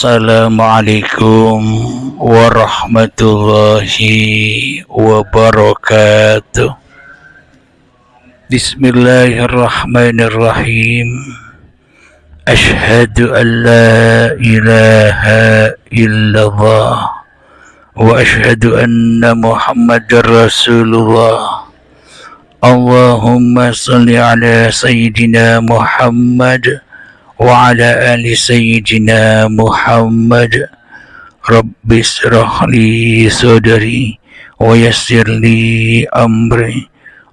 Assalamualaikum warahmatullahi wabarakatuh. Bismillahirrahmanirrahim. Ashhadu an la ilaha illallah wa ashhadu anna Muhammadar Rasulullah. Allahumma salli ala Sayyidina Muhammad wa ala ali Sayyidina Muhammad. Rabbi shrah li sadri wa yassir li amri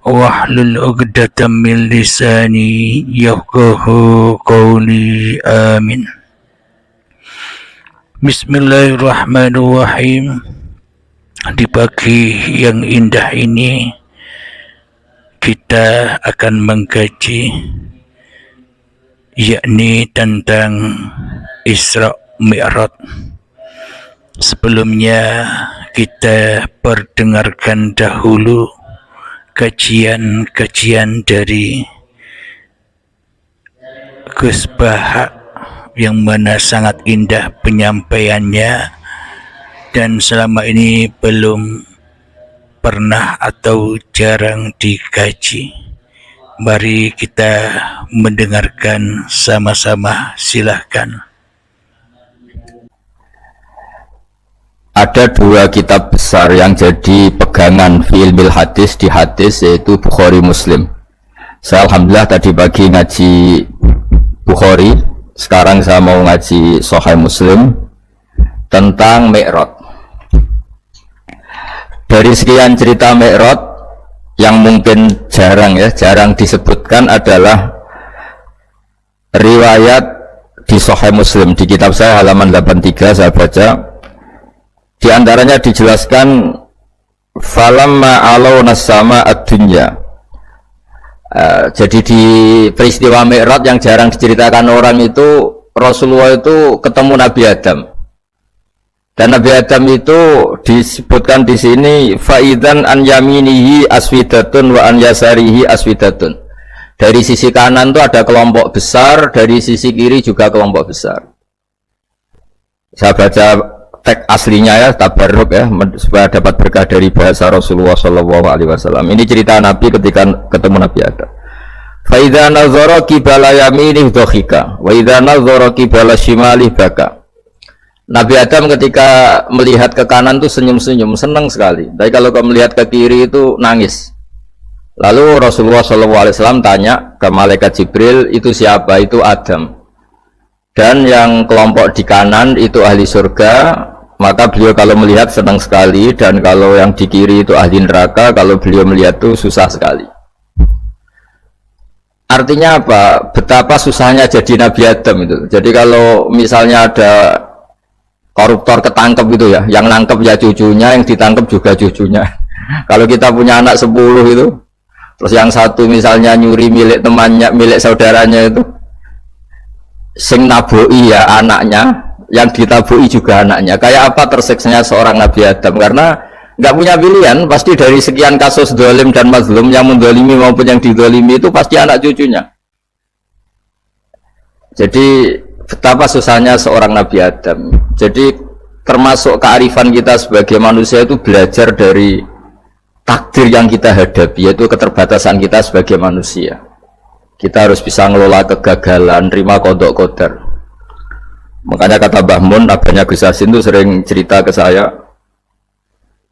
wahlul 'uqdatam min lisani yafqahu qawli. Amin. Bismillahirrahmanirrahim. Di pagi yang indah ini kita akan mengkaji yakni tentang Isra Mi'raj. Sebelumnya kita perdengarkan dahulu kajian-kajian dari Gus Bahak yang mana sangat indah penyampaiannya dan selama ini belum pernah atau jarang dikaji. Mari kita mendengarkan sama-sama, silahkan. Ada dua kitab besar yang jadi pegangan fi ilmil hadis di hadis, yaitu Bukhari Muslim. Saya alhamdulillah tadi pagi ngaji Bukhari, sekarang saya mau ngaji Sahih Muslim tentang Mi'raj. Dari sekian cerita Mi'raj yang mungkin jarang disebutkan adalah riwayat di Sahih Muslim. Di kitab saya halaman 83 saya baca, di antaranya dijelaskan falamma alawna sama ad-dunya. Jadi di peristiwa Mi'raj yang jarang diceritakan orang itu, Rasulullah itu ketemu Nabi Adam. Dan Nabi Adam itu disebutkan di sini faidan an yaminihi aswidatun wa an yasarihi aswidatun. Dari sisi kanan itu ada kelompok besar, dari sisi kiri juga kelompok besar. Saya baca teks aslinya ya, tabarruk ya, supaya dapat berkah dari bahasa Rasulullah SAW. Ini cerita Nabi ketika ketemu Nabi Adam. Fa idza nazara qibala yaminihi dhahika wa idza nazara qibala shimalihi baka. Nabi Adam ketika melihat ke kanan itu senyum-senyum, senang sekali. Tapi kalau melihat ke kiri itu nangis. Lalu Rasulullah SAW tanya ke malaikat Jibril, itu siapa? Itu Adam. Dan yang kelompok di kanan itu ahli surga, maka beliau kalau melihat senang sekali, dan kalau yang di kiri itu ahli neraka, kalau beliau melihat itu susah sekali. Artinya apa? Betapa susahnya jadi Nabi Adam itu. Jadi kalau misalnya ada koruptor ketangkep gitu ya, yang nangkep ya cucunya, yang ditangkep juga cucunya. Kalau kita punya anak 10 itu, terus yang satu misalnya nyuri milik temannya, milik saudaranya itu, sing naboi ya anaknya, yang ditaboi juga anaknya. Kayak apa tersiksanya seorang Nabi Adam? Karena nggak punya pilihan, pasti dari sekian kasus dolim dan mazlum, yang mendolimi maupun yang didolimi itu pasti anak cucunya. Jadi betapa susahnya seorang Nabi Adam. Jadi termasuk kearifan kita sebagai manusia itu belajar dari takdir yang kita hadapi, yaitu keterbatasan kita sebagai manusia. Kita harus bisa ngelola kegagalan, terima kodok kodar. Makanya kata Mbah Mun, abahnya Gus Hasin itu sering cerita ke saya,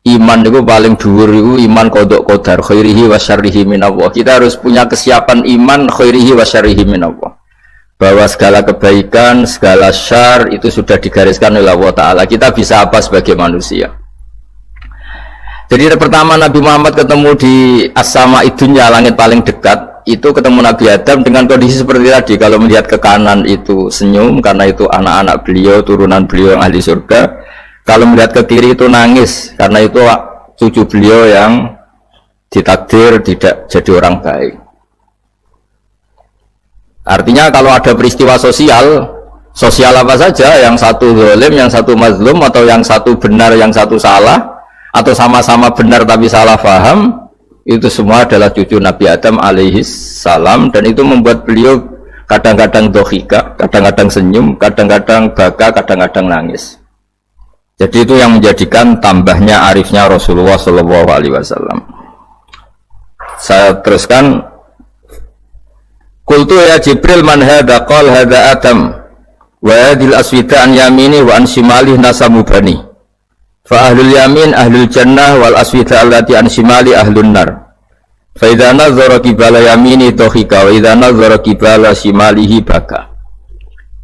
iman itu paling dhuwur itu iman kodok kodar, khairihi wa syarrihi minallah. Kita harus punya kesiapan iman khairihi wa syarrihi minallah, bahwa segala kebaikan, segala syar itu sudah digariskan oleh Allah Ta'ala. Kita bisa apa sebagai manusia? Jadi pertama Nabi Muhammad ketemu di as-sama idunya, langit paling dekat, itu ketemu Nabi Adam dengan kondisi seperti tadi. Kalau melihat ke kanan itu senyum, karena itu anak-anak beliau, turunan beliau yang ahli surga. Kalau melihat ke kiri itu nangis, karena itu cucu beliau yang ditakdir tidak jadi orang baik. Artinya kalau ada peristiwa sosial apa saja, yang satu zalim, yang satu mazlum, atau yang satu benar, yang satu salah, atau sama-sama benar tapi salah paham, itu semua adalah cucu Nabi Adam alaihi salam, dan itu membuat beliau Kadang-kadang dohika, kadang-kadang senyum, kadang-kadang baka, kadang-kadang nangis. Jadi itu yang menjadikan tambahnya arifnya Rasulullah Shallallahu Alaihi Wasallam. Saya teruskan. Qultu ya Jibril man hadha qal hadha Adam wa hadhil aswida an yamini wa an shimali nasamu bani. Fa ahlul yamin ahlul jannah wal aswida allati an shimali ahlun nar. Fa idza nazara qibala yamini dhahika wa idza nazara qibala shimalihi baka.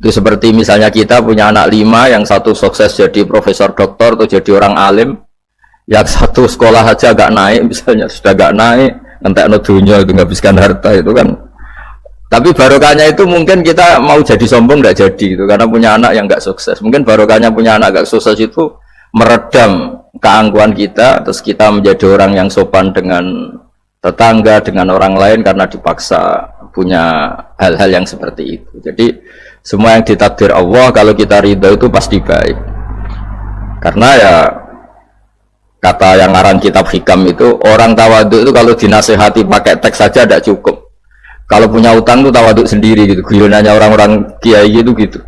Itu seperti misalnya kita punya anak 5, yang satu sukses jadi profesor doktor atau jadi orang alim, yang satu sekolah aja gak naik, misalnya sudah gak naik, entekno dunya itu nghabiskan harta itu kan. Tapi barokahnya itu mungkin kita mau jadi sombong gak jadi itu karena punya anak yang gak sukses. Mungkin barokahnya punya anak gak sukses itu meredam keangkuhan kita, terus kita menjadi orang yang sopan dengan tetangga, dengan orang lain karena dipaksa punya hal-hal yang seperti itu. Jadi semua yang ditakdir Allah kalau kita ridha itu pasti baik. Karena ya kata yang ngarang kitab hikam itu, orang tawaduk itu kalau dinasehati pakai teks saja tidak cukup. Kalau punya utang itu tawaduk sendiri gitu. Guyonannya orang-orang kiai gitu.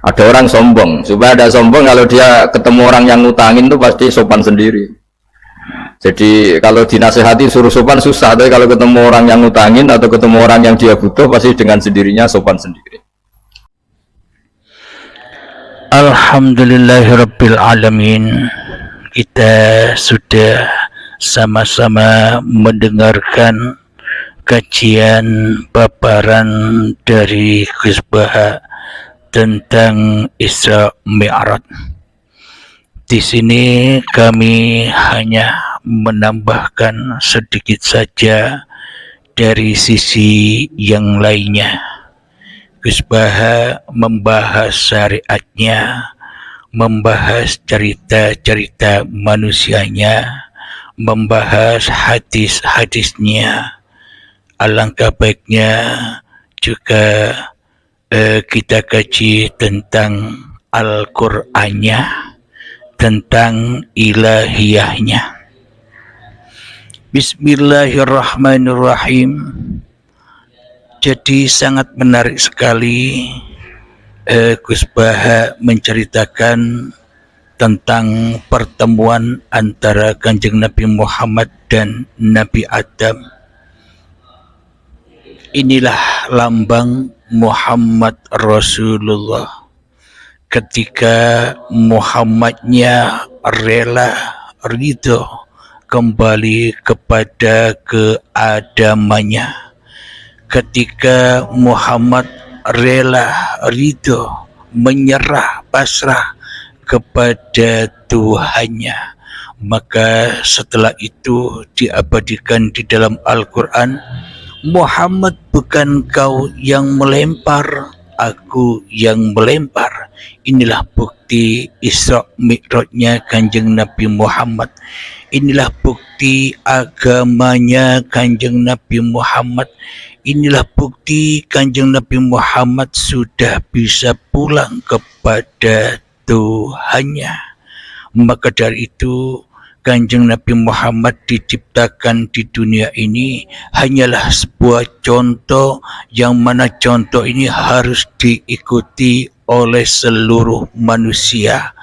Ada orang sombong, supaya ada sombong kalau dia ketemu orang yang ngutangin itu pasti sopan sendiri. Jadi kalau dinasehati suruh sopan susah, tapi kalau ketemu orang yang ngutangin atau ketemu orang yang dia butuh pasti dengan sendirinya sopan sendiri. Alhamdulillahirabbil alamin. Kita sudah sama-sama mendengarkan kajian paparan dari Gus Baha tentang Isra Mi'raj. Di sini kami hanya menambahkan sedikit saja dari sisi yang lainnya. Gus Baha membahas syariatnya, membahas cerita-cerita manusianya, membahas hadis-hadisnya. Alangkah baiknya juga kita kaji tentang Al-Qur'annya, tentang ilahiyahnya. Bismillahirrahmanirrahim. Jadi sangat menarik sekali Gus Baha menceritakan tentang pertemuan antara Kanjeng Nabi Muhammad dan Nabi Adam. Inilah lambang Muhammad Rasulullah. Ketika Muhammadnya rela ridho kembali kepada keadamannya, ketika Muhammad rela ridho menyerah pasrah kepada Tuhannya, maka setelah itu diabadikan di dalam Al-Quran, Muhammad bukan kau yang melempar, aku yang melempar. Inilah bukti Isra Mi'rajnya Kanjeng Nabi Muhammad. Inilah bukti agamanya Kanjeng Nabi Muhammad. Inilah bukti Kanjeng Nabi Muhammad sudah bisa pulang kepada Tuhannya. Maka dari itu Kanjeng Nabi Muhammad diciptakan di dunia ini hanyalah sebuah contoh, yang mana contoh ini harus diikuti oleh seluruh manusia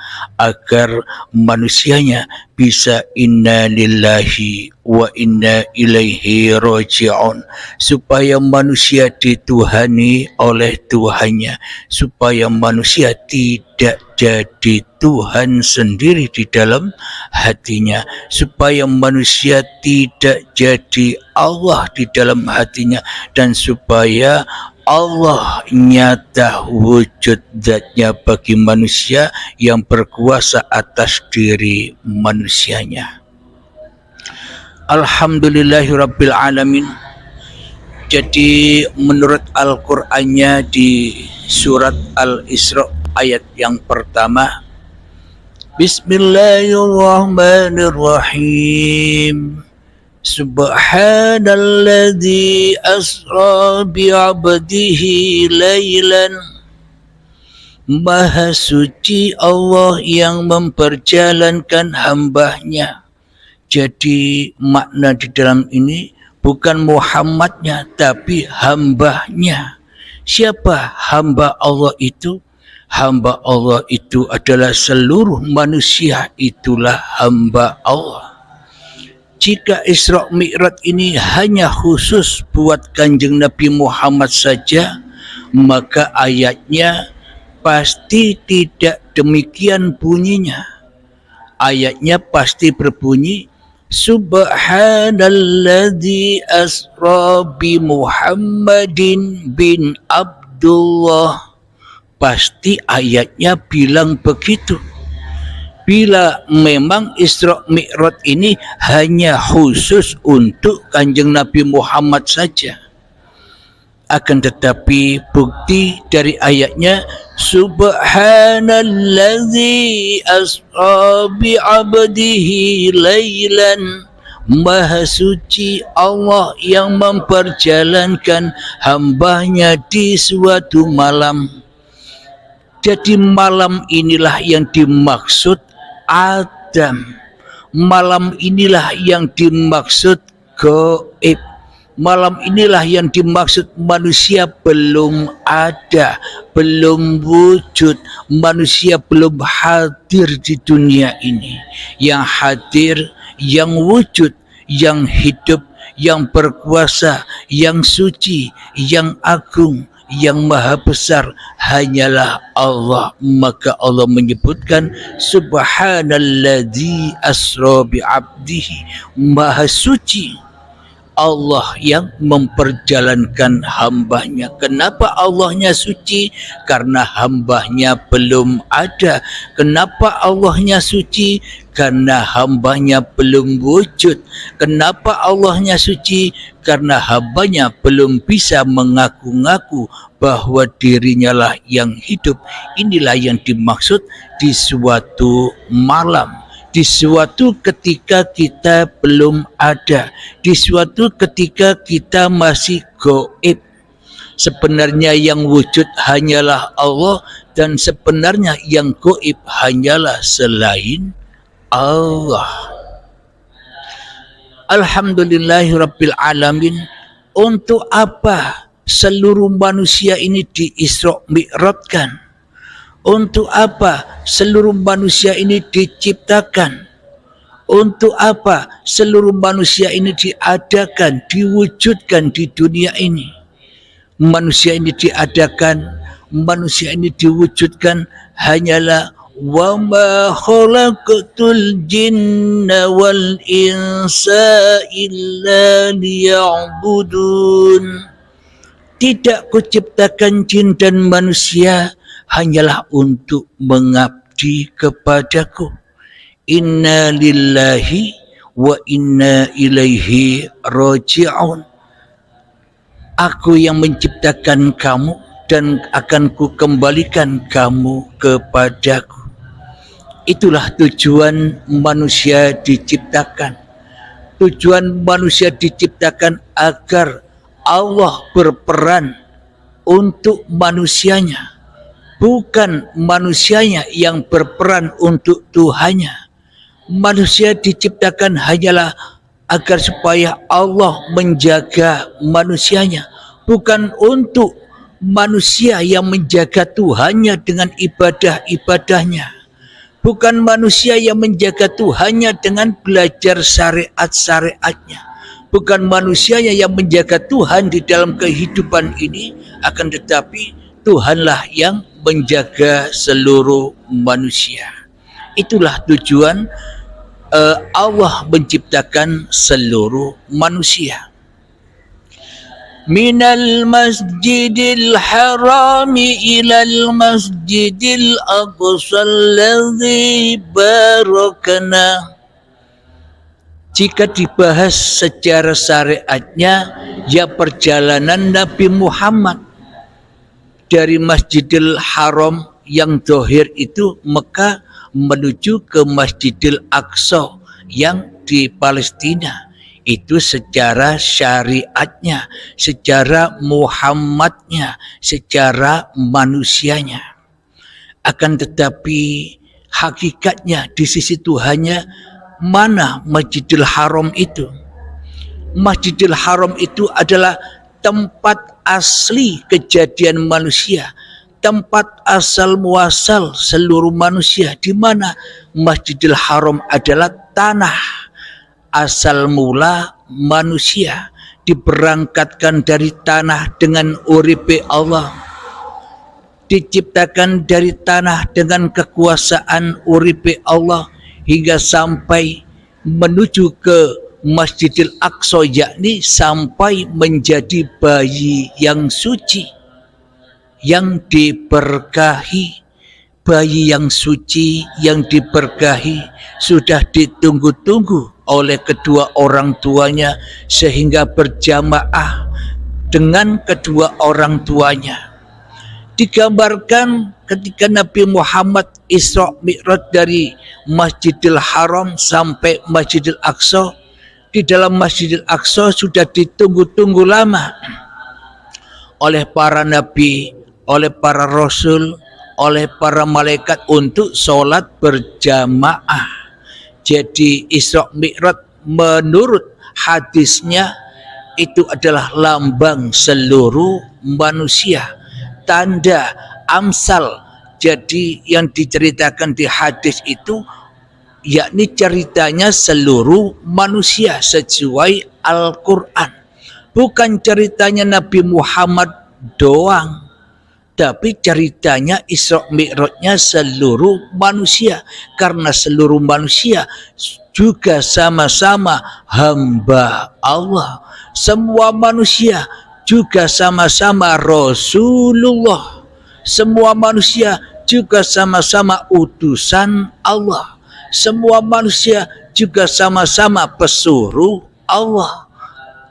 agar manusianya bisa inna lillahi wa inna ilaihi raji'un, supaya manusia dituhani oleh Tuhannya, supaya manusia tidak jadi Tuhan sendiri di dalam hatinya, supaya manusia tidak jadi Allah di dalam hatinya, dan supaya Allah nyata wujud zatnya bagi manusia yang berkuasa atas diri manusianya. Alhamdulillahirabbil alamin. Jadi menurut Al-Qur'annya di surat Al-Isra ayat yang pertama, Bismillahirrahmanirrahim. Subhanalladzi asra bi'abdihi laylan. Maha suci Allah yang memperjalankan hambanya. Jadi makna di dalam ini bukan Muhammadnya tapi hambanya. Siapa hamba Allah itu? Hamba Allah itu adalah seluruh manusia, itulah hamba Allah. Jika Isra Mi'raj ini hanya khusus buat Kanjeng Nabi Muhammad saja, maka ayatnya pasti tidak demikian bunyinya. Ayatnya pasti berbunyi, Subhanalladzi asra bi Muhammadin bin Abdullah. Pasti ayatnya bilang begitu. Bila memang Isra Mi'raj ini hanya khusus untuk Kanjeng Nabi Muhammad saja. Akan tetapi bukti dari ayatnya, Subhanalladzi asra bi 'abdihi lailan. Maha suci Allah yang memperjalankan hambanya di suatu malam. Jadi malam inilah yang dimaksud Adam. Malam inilah yang dimaksud gaib. Malam inilah yang dimaksud manusia belum ada, belum wujud, manusia belum hadir di dunia ini. Yang hadir, yang wujud, yang hidup, yang berkuasa, yang suci, yang agung, yang maha besar hanyalah Allah. Maka Allah menyebutkan Subhanalladzi asra bi 'abdihi. Maha suci Allah yang memperjalankan hambanya. Kenapa Allahnya suci? Karena hambanya belum ada. Kenapa Allahnya suci? Karena hambanya belum wujud. Kenapa Allahnya suci? Karena hambanya belum bisa mengaku-ngaku bahwa dirinya lah yang hidup. Inilah yang dimaksud di suatu malam. Di suatu ketika kita belum ada, di suatu ketika kita masih gaib. Sebenarnya yang wujud hanyalah Allah, dan sebenarnya yang gaib hanyalah selain Allah. Alhamdulillahirabbil alamin. Untuk apa seluruh manusia ini di-Isra Mi'rajkan? Untuk apa seluruh manusia ini diciptakan? Untuk apa seluruh manusia ini diadakan, diwujudkan di dunia ini? Manusia ini diadakan, manusia ini diwujudkan hanyalah wa ma khalaqtul jinna wal insa illa liya'budun. Tidak kuciptakan jin dan manusia hanyalah untuk mengabdi kepadaku. Inna lillahi wa inna ilaihi raji'un. Aku yang menciptakan kamu dan akan kukembalikan kamu kepadaku. Itulah tujuan manusia diciptakan. Tujuan manusia diciptakan agar Allah berperan untuk manusianya. Bukan manusianya yang berperan untuk Tuhannya. Manusia diciptakan hanyalah agar supaya Allah menjaga manusianya. Bukan untuk manusia yang menjaga Tuhannya dengan ibadah-ibadahnya. Bukan manusia yang menjaga Tuhannya dengan belajar syariat-syariatnya. Bukan manusianya yang menjaga Tuhan di dalam kehidupan ini. Akan tetapi Tuhanlah yang menjaga seluruh manusia. Itulah tujuan Allah menciptakan seluruh manusia. Minal masjidil harami ilal masjidil aqsa alladzi barakna. Jika dibahas secara syariatnya, ya perjalanan Nabi Muhammad dari Masjidil Haram yang zahir itu Mekah menuju ke Masjidil Aqsa yang di Palestina. Itu secara syariatnya, secara Muhammadnya, secara manusianya. Akan tetapi hakikatnya di sisi Tuhannya, mana Masjidil Haram itu? Masjidil Haram itu adalah tempat asli kejadian manusia, tempat asal muasal seluruh manusia, di mana Masjidil Haram adalah tanah asal mula manusia, diberangkatkan dari tanah dengan uripe Allah, diciptakan dari tanah dengan kekuasaan uripe Allah, hingga sampai menuju ke Masjidil Aqsa, yakni sampai menjadi bayi yang suci, yang diberkahi. Bayi yang suci, yang diberkahi, sudah ditunggu-tunggu oleh kedua orang tuanya, sehingga berjamaah dengan kedua orang tuanya. Digambarkan ketika Nabi Muhammad Isra Mi'raj dari Masjidil Haram sampai Masjidil Aqsa. Di dalam Masjidil Aqsa sudah ditunggu-tunggu lama oleh para nabi, oleh para rasul, oleh para malaikat untuk sholat berjamaah. Jadi Isra Mi'raj menurut hadisnya itu adalah lambang seluruh manusia, tanda amsal. Jadi yang diceritakan di hadis itu yakni ceritanya seluruh manusia sesuai Al-Quran, bukan ceritanya Nabi Muhammad doang, tapi ceritanya Isra Mi'rajnya seluruh manusia, karena seluruh manusia juga sama-sama hamba Allah. Semua manusia juga sama-sama Rasulullah. Semua manusia juga sama-sama utusan Allah. Semua manusia juga sama-sama pesuruh Allah.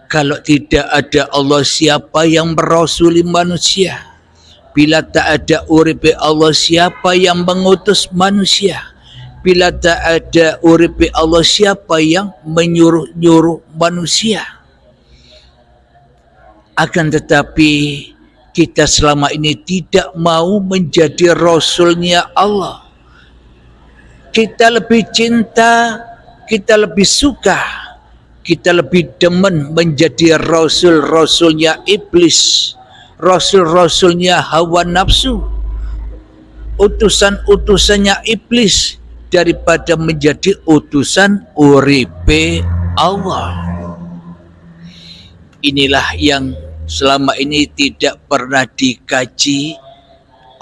Kalau tidak ada Allah, siapa yang merasuli manusia? Bila tak ada uripe Allah, siapa yang mengutus manusia? Bila tak ada uripe Allah, siapa yang menyuruh-nyuruh manusia? Akan tetapi kita selama ini tidak mau menjadi rasulnya Allah. Kita lebih cinta, kita lebih suka, kita lebih demen menjadi rasul-rasulnya iblis, rasul-rasulnya hawa nafsu, utusan-utusannya iblis, daripada menjadi utusan uripe Allah. Inilah yang selama ini tidak pernah dikaji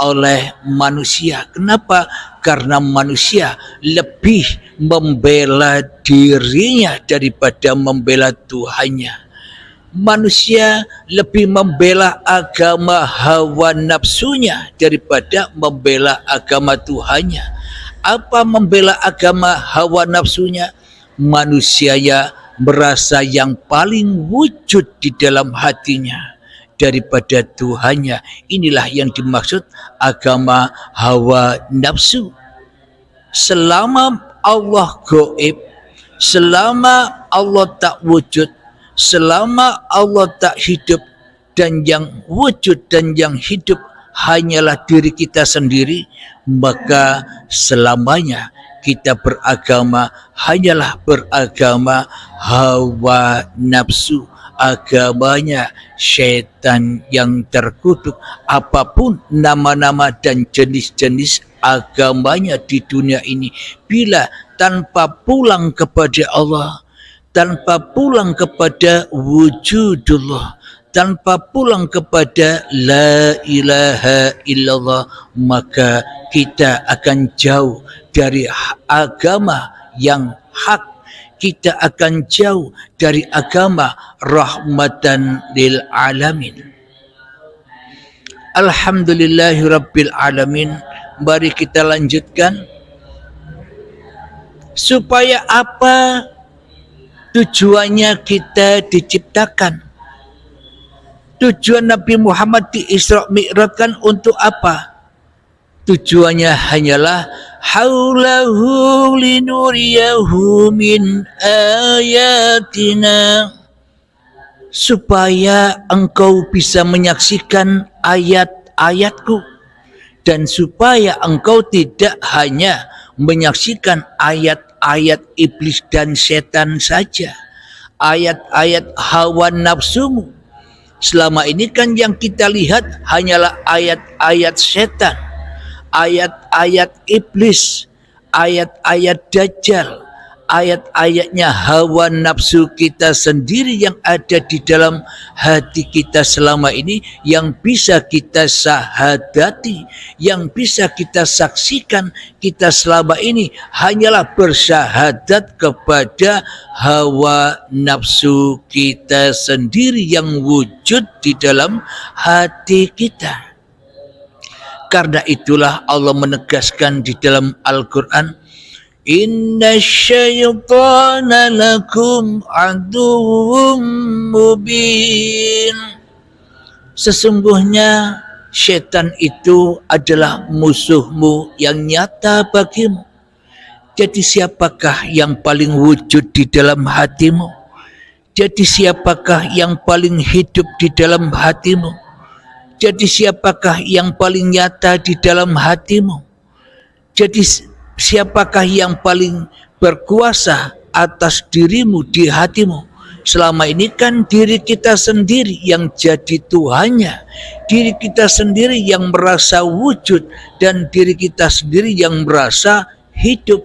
oleh manusia. Kenapa? Karena manusia lebih membela dirinya daripada membela Tuhannya. Manusia lebih membela agama hawa nafsunya daripada membela agama Tuhannya. Apa membela agama hawa nafsunya? Manusia merasa yang paling wujud di dalam hatinya daripada Tuhannya. Inilah yang dimaksud agama hawa nafsu. Selama Allah gaib, selama Allah tak wujud, selama Allah tak hidup, dan yang wujud dan yang hidup hanyalah diri kita sendiri, maka selamanya kita beragama hanyalah beragama hawa nafsu, agamanya syaitan yang terkutuk. Apapun nama-nama dan jenis-jenis agamanya di dunia ini, bila tanpa pulang kepada Allah, tanpa pulang kepada wujudullah, tanpa pulang kepada la ilaha illallah, maka kita akan jauh dari agama yang hak. Kita akan jauh dari agama rahmatan lil alamin. Alhamdulillahirabbil alamin. Mari kita lanjutkan. Supaya apa tujuannya kita diciptakan? Tujuan Nabi Muhammad di Isra Mi'raj kan untuk apa? Tujuannya hanyalah haulahu linuriyahu min ayatina, supaya engkau bisa menyaksikan ayat-ayatku, dan supaya engkau tidak hanya menyaksikan ayat-ayat iblis dan setan saja, ayat-ayat hawa nafsumu, Selama ini kan yang kita lihat hanyalah ayat-ayat setan, ayat-ayat iblis, ayat-ayat dajjal, ayat-ayatnya hawa nafsu kita sendiri yang ada di dalam hati kita selama ini, yang bisa kita syahadati, yang bisa kita saksikan. Kita selama ini hanyalah bersyahadat kepada hawa nafsu kita sendiri yang wujud di dalam hati kita. Karena itulah Allah menegaskan di dalam Al-Quran, Inna syaitana lakum aduwwum mubin. Sesungguhnya syaitan itu adalah musuhmu yang nyata bagimu. Jadi siapakah yang paling wujud di dalam hatimu? Jadi siapakah yang paling hidup di dalam hatimu? Jadi siapakah yang paling nyata di dalam hatimu? Jadi siapakah yang paling berkuasa atas dirimu di hatimu? Selama ini kan diri kita sendiri yang jadi Tuhannya, diri kita sendiri yang merasa wujud, dan diri kita sendiri yang merasa hidup.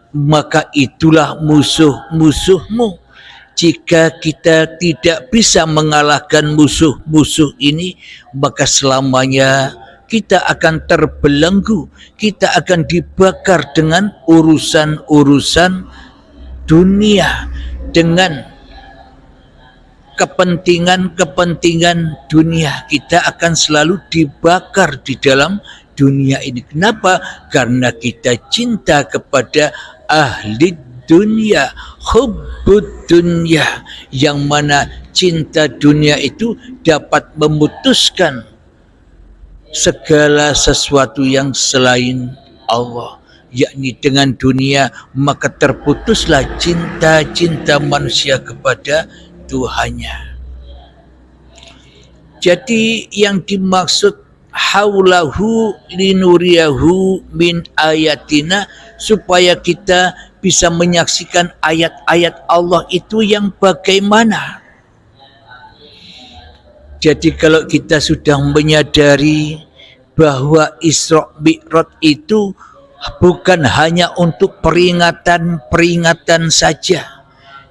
Maka itulah musuh-musuhmu. Jika kita tidak bisa mengalahkan musuh-musuh ini, maka selamanya kita akan terbelenggu, kita akan dibakar dengan urusan-urusan dunia, dengan kepentingan-kepentingan dunia. Kita akan selalu dibakar di dalam dunia ini. Kenapa? Karena kita cinta kepada ahli dunia, hubbud dunia, yang mana cinta dunia itu dapat memutuskan segala sesuatu yang selain Allah, yakni dengan dunia, maka terputuslah cinta manusia kepada Tuhannya. Jadi yang dimaksud haulahu linuriyahu min ayatina, supaya kita bisa menyaksikan ayat-ayat Allah itu yang bagaimana. Jadi kalau kita sudah menyadari bahwa Isra Mi'raj itu bukan hanya untuk peringatan saja.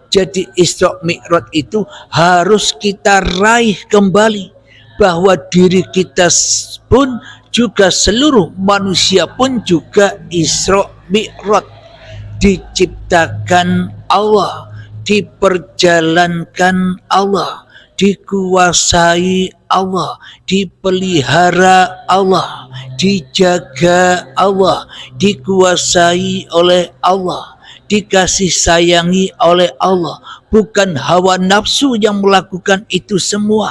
Jadi Isra Mi'raj itu harus kita raih kembali, bahwa diri kita pun juga, seluruh manusia pun juga Isra Mi'raj, diciptakan Allah, diperjalankan Allah, dikuasai Allah, dipelihara Allah, dijaga Allah, dikuasai oleh Allah, dikasih sayangi oleh Allah. Bukan hawa nafsu yang melakukan itu semua.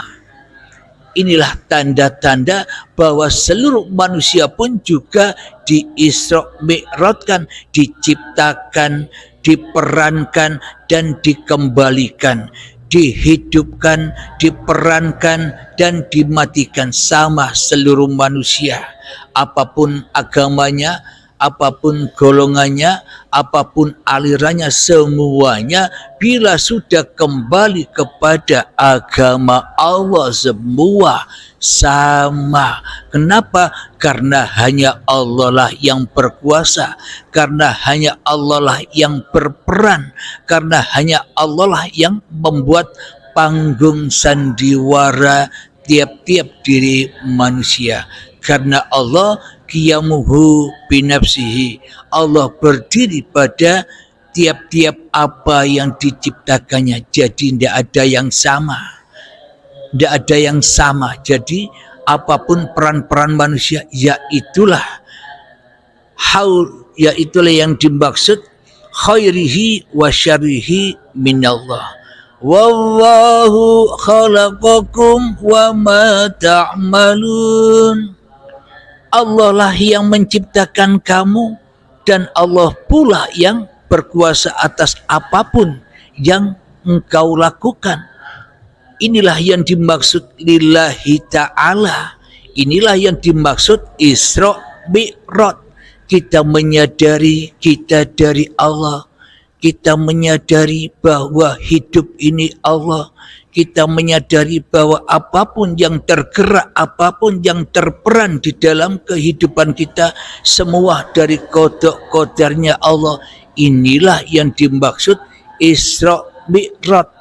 Inilah tanda-tanda bahwa seluruh manusia pun juga di-Isra Mi'rajkan, diciptakan, diperankan, dan dikembalikan, dihidupkan, diperankan, dan dimatikan sama seluruh manusia. Apapun agamanya, apapun golongannya, apapun alirannya, semuanya bila sudah kembali kepada agama Allah, semua sama. Kenapa? Karena hanya Allah lah yang berkuasa, karena hanya Allah lah yang berperan, karena hanya Allah lah yang membuat panggung sandiwara tiap-tiap diri manusia. Karena Allah qiyamuhu binafsihi, Allah berdiri pada tiap-tiap apa yang diciptakannya. Jadi tidak ada yang sama, tidak ada yang sama. Jadi apapun peran-peran manusia, yaitulah yang dimaksud khairihi wa syarrihi minallah. Wallahu khalaqakum wa ma ta'malun. Allah lah yang menciptakan kamu, dan Allah pula yang berkuasa atas apapun yang engkau lakukan. Inilah yang dimaksud lillahi ta'ala. Inilah yang dimaksud Isra Mi'raj. Kita menyadari kita dari Allah. Kita menyadari bahwa hidup ini Allah, kita menyadari bahwa apapun yang tergerak, apapun yang terperan di dalam kehidupan kita, semua dari qada qadarnya Allah. Inilah yang dimaksud Isra Mi'raj.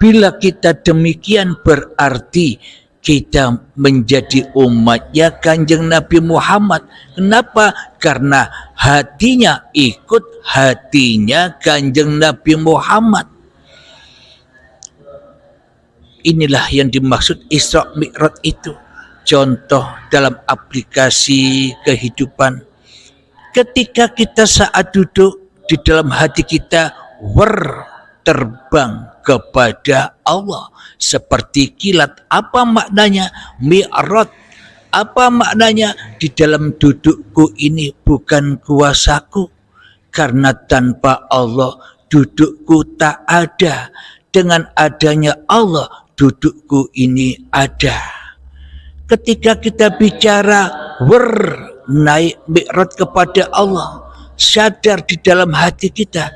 Bila kita demikian berarti kita menjadi umatnya Kanjeng Nabi Muhammad. Kenapa? Karena hatinya ikut hatinya Kanjeng Nabi Muhammad. Inilah yang dimaksud Isra Mi'raj itu. Contoh dalam aplikasi kehidupan. Ketika kita saat duduk di dalam hati kita terbang kepada Allah seperti kilat. Apa maknanya? Mi'raj. Apa maknanya? Di dalam dudukku ini bukan kuasaku, karena tanpa Allah dudukku tak ada. Dengan adanya Allah dudukku ini ada. Ketika kita bicara naik mi'raj kepada Allah, sadar di dalam hati kita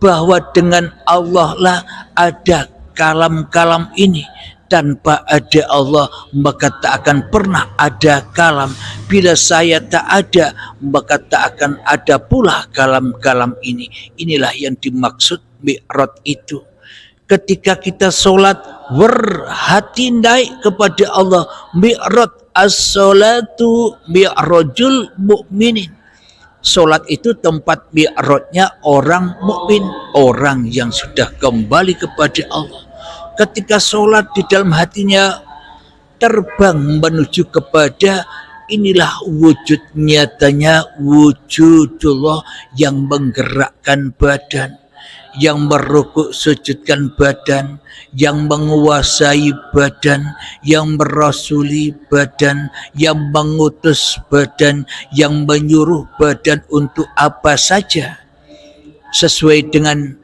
bahwa dengan Allah lah ada kalam-kalam ini. Tanpa ada Allah maka tak akan pernah ada kalam. Bila saya tak ada maka tak akan ada pula kalam-kalam ini. Inilah yang dimaksud mi'raj itu. Ketika kita sholat, hati naik kepada Allah. Mi'raj, as-sholatu mi'rajul mu'minin. Sholat itu tempat mi'rajnya orang mukmin, orang yang sudah kembali kepada Allah. Ketika sholat di dalam hatinya terbang menuju kepada, inilah wujud nyatanya wujudullah yang menggerakkan badan, yang merukuk sujudkan badan, yang menguasai badan, yang merasuli badan, yang mengutus badan, yang menyuruh badan untuk apa saja sesuai dengan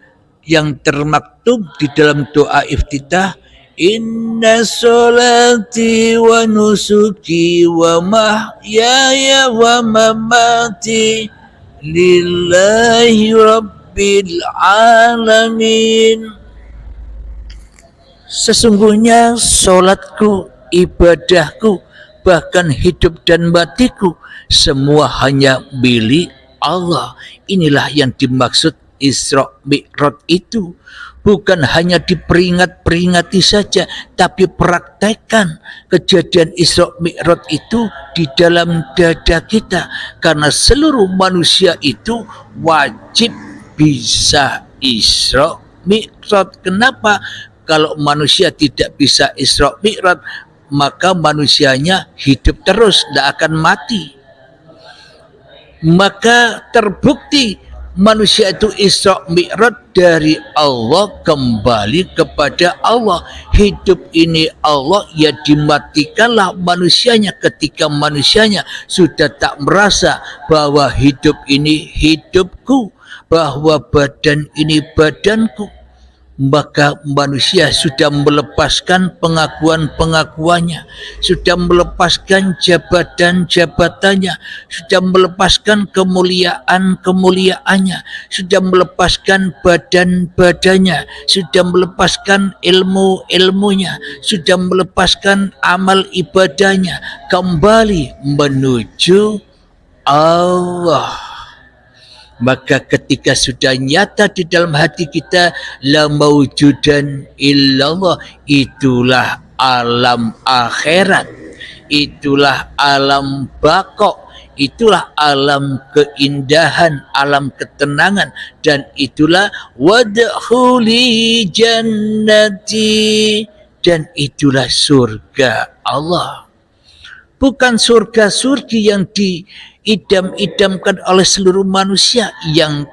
yang termaktub di dalam doa iftitah. Inna sholati wa nusuki wa mahyaya wa mamati lillahi rabbil alamin. Sesungguhnya sholatku, ibadahku, bahkan hidup dan matiku semua hanya milik Allah. Inilah yang dimaksud Isra Mi'raj itu. Bukan hanya diperingati saja, tapi praktekkan kejadian Isra Mi'raj itu di dalam dada kita. Karena seluruh manusia itu wajib bisa Isra Mi'raj. Kenapa? Kalau manusia tidak bisa Isra Mi'raj, maka manusianya hidup terus, tidak akan mati. Maka terbukti manusia itu Isra Mi'raj dari Allah kembali kepada Allah. Hidup ini Allah, ya dimatikanlah manusianya ketika manusianya sudah tak merasa bahwa hidup ini hidupku, bahwa badan ini badanku. Maka manusia sudah melepaskan pengakuan-pengakuannya, sudah melepaskan jabatan-jabatannya, sudah melepaskan kemuliaan-kemuliaannya, sudah melepaskan badan-badannya, sudah melepaskan ilmu-ilmunya, sudah melepaskan amal ibadahnya, kembali menuju Allah. Maka ketika sudah nyata di dalam hati kita, la mawjudan illallah, itulah alam akhirat, itulah alam baqo, itulah alam keindahan, alam ketenangan, dan itulah wadkhuli jannati, dan itulah surga Allah. Bukan surga-surgi yang diidam-idamkan oleh seluruh manusia, yang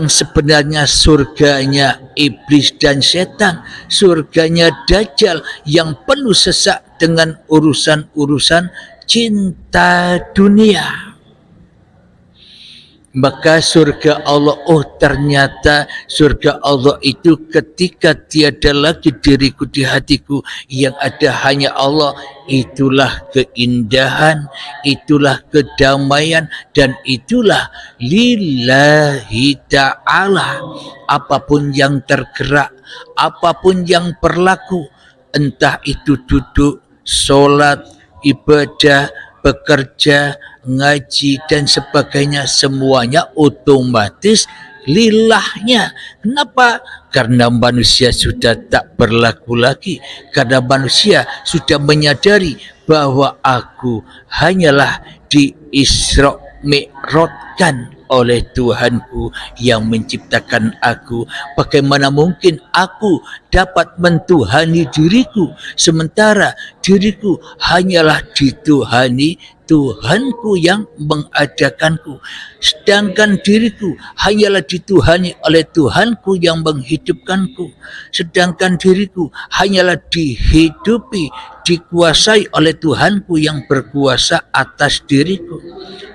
sebenarnya surganya iblis dan setan, surganya Dajjal yang penuh sesak dengan urusan-urusan cinta dunia. Maka surga Allah, oh ternyata surga Allah itu ketika tiada lagi diriku di hatiku, yang ada hanya Allah. Itulah keindahan, itulah kedamaian, dan itulah lillahi ta'ala. Apapun yang tergerak, apapun yang berlaku, entah itu duduk, sholat, ibadah, bekerja, ngaji dan sebagainya, semuanya otomatis lillahnya. Kenapa? Karena manusia sudah tak berlaku lagi, karena manusia sudah menyadari bahwa aku hanyalah di Isra Mi'rajkan oleh Tuhanku yang menciptakan aku. Bagaimana mungkin aku dapat mentuhani diriku sementara diriku hanyalah dituhani Tuhanku yang mengadakanku, sedangkan diriku hanyalah dituhani oleh Tuhanku yang menghidupkanku, sedangkan diriku hanyalah dihidupi, dikuasai oleh Tuhanku yang berkuasa atas diriku.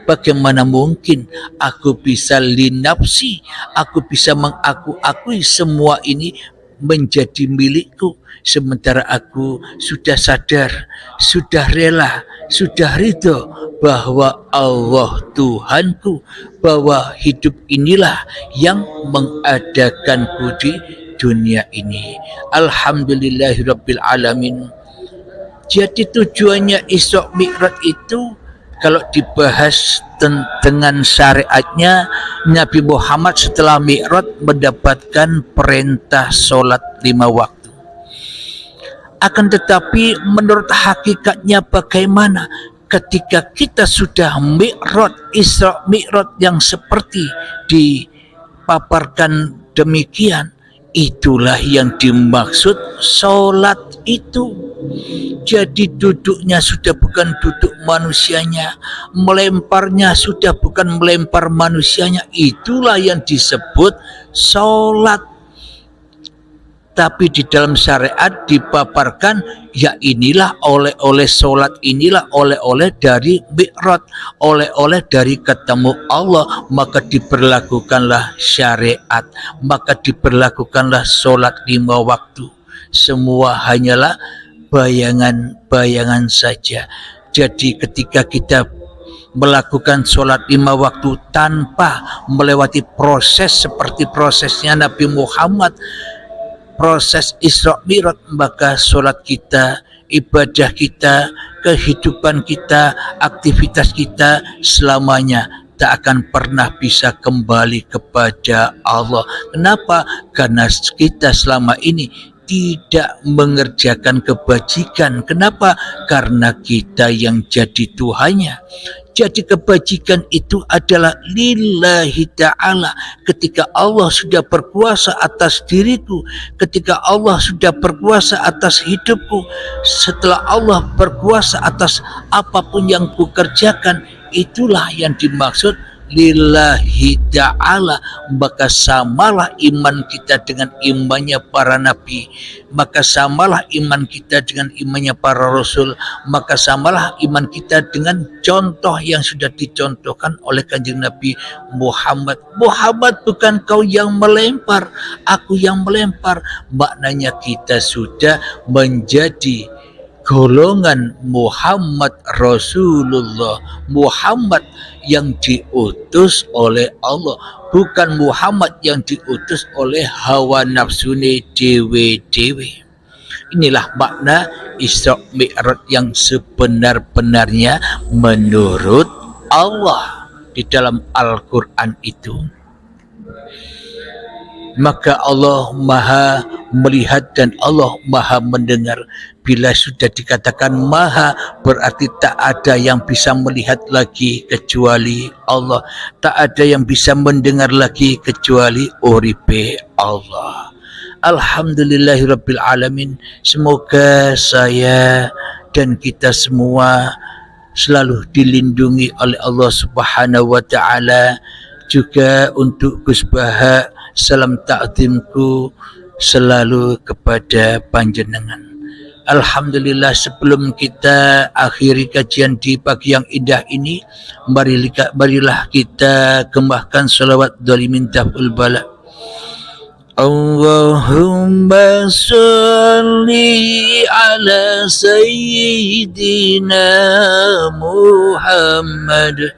Bagaimana mungkin aku bisa linapsi, aku bisa mengaku-akui semua ini menjadi milikku, sementara aku sudah sadar, sudah rela, sudah ridho bahwa Allah Tuhanku, bahwa hidup inilah yang mengadakanku di dunia ini. Alhamdulillahirabbil alamin. Jadi tujuannya Isra Mi'raj itu kalau dibahas dengan syariatnya, Nabi Muhammad setelah Mi'raj mendapatkan perintah sholat 5 waktu. Akan tetapi menurut hakikatnya bagaimana ketika kita sudah Mi'raj, Isra Mi'raj yang seperti dipaparkan demikian, itulah yang dimaksud sholat itu. Jadi duduknya sudah bukan duduk manusianya, melemparnya sudah bukan melempar manusianya, itulah yang disebut sholat. Tapi di dalam syariat dipaparkan, ya inilah oleh-oleh sholat, inilah oleh-oleh dari Mi'raj, oleh-oleh dari ketemu Allah, maka diberlakukanlah syariat, maka diberlakukanlah sholat 5 waktu. Semua hanyalah bayangan-bayangan saja. Jadi ketika kita melakukan sholat 5 waktu tanpa melewati proses seperti prosesnya Nabi Muhammad, proses Isra Mi'raj, maka sholat kita, ibadah kita, kehidupan kita, aktivitas kita selamanya tak akan pernah bisa kembali kepada Allah. Kenapa? Karena kita selama ini tidak mengerjakan kebajikan. Kenapa? Karena kita yang jadi Tuhannya. Jadi kebajikan itu adalah lillahi ta'ala. Ketika Allah sudah berkuasa atas diriku, ketika Allah sudah berkuasa atas hidupku, setelah Allah berkuasa atas apapun yang kukerjakan, itulah yang dimaksud lillahi ta'ala. Maka samalah iman kita dengan imannya para nabi, maka samalah iman kita dengan imannya para rasul, maka samalah iman kita dengan contoh yang sudah dicontohkan oleh Kanjeng Nabi Muhammad. Muhammad, bukan kau yang melempar, aku yang melempar. Maknanya kita sudah menjadi golongan Muhammad Rasulullah, Muhammad yang diutus oleh Allah, bukan Muhammad yang diutus oleh hawa nafsune dewe-dewe. Inilah makna Isra Mi'raj yang sebenar-benarnya menurut Allah di dalam Al-Quran itu. Maka Allah Maha melihat dan Allah Maha mendengar. Bila sudah dikatakan Maha, berarti tak ada yang bisa melihat lagi kecuali Allah, tak ada yang bisa mendengar lagi kecuali uripe Allah. Alhamdulillahirabbil alamin. Semoga saya dan kita semua selalu dilindungi oleh Allah Subhanahu wa taala. Juga untuk Gus Baha, salam takzimku selalu kepada panjenengan. Alhamdulillah, sebelum kita akhiri kajian di pagi yang indah ini, marilah kita kembangkan salawat dhalimin taf'ul bala. Allahumma salli ala sayyidina Muhammad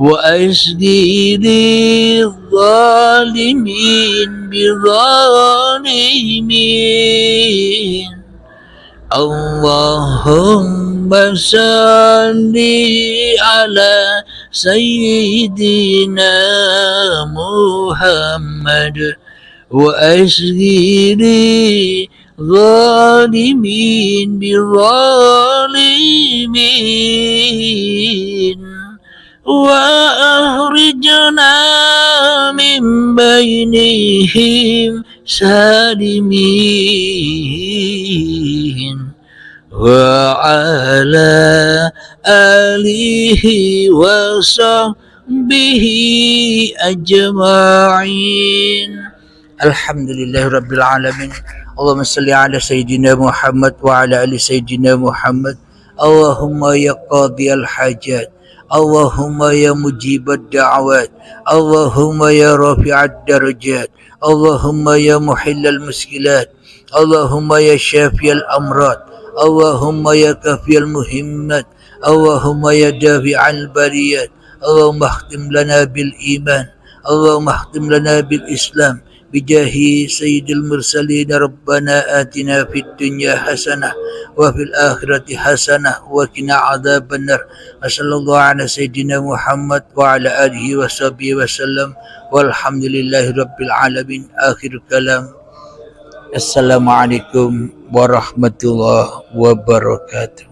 wa asghiri zalimin bizalimin. Allahumma salli ala sayyidina Muhammad wa asghiri zalimin bizalimin wa akhrijna min bainihim salimin wa ala alihi wa sahbihi ajma'in. Alhamdulillahirabbil alamin. Allahumma salli ala sayyidina Muhammad wa ala ali sayyidina Muhammad. Allahumma ya qadhiyal hajat, Allahumma ya mujibad da'awat, Allahumma ya rafi'ad darajat, Allahumma ya muhillal muskilat, Allahumma ya syafiyal amrad, Allahumma ya kafiyal muhimmat, Allahumma ya dafi'al bariyat. Allahumma akhtim lana bil iman, Allahumma akhtim lana bil islam bijahi sayyidil mursalin. Rabbana atina fid dunya hasanah wa fil akhirati hasanah wa qina adzabannar. Sallallahu ala sayyidina Muhammad wa ala alihi wa sahbihi wasallam walhamdulillahi rabbil alamin. Akhir kalam. Assalamualaikum warahmatullahi wabarakatuh.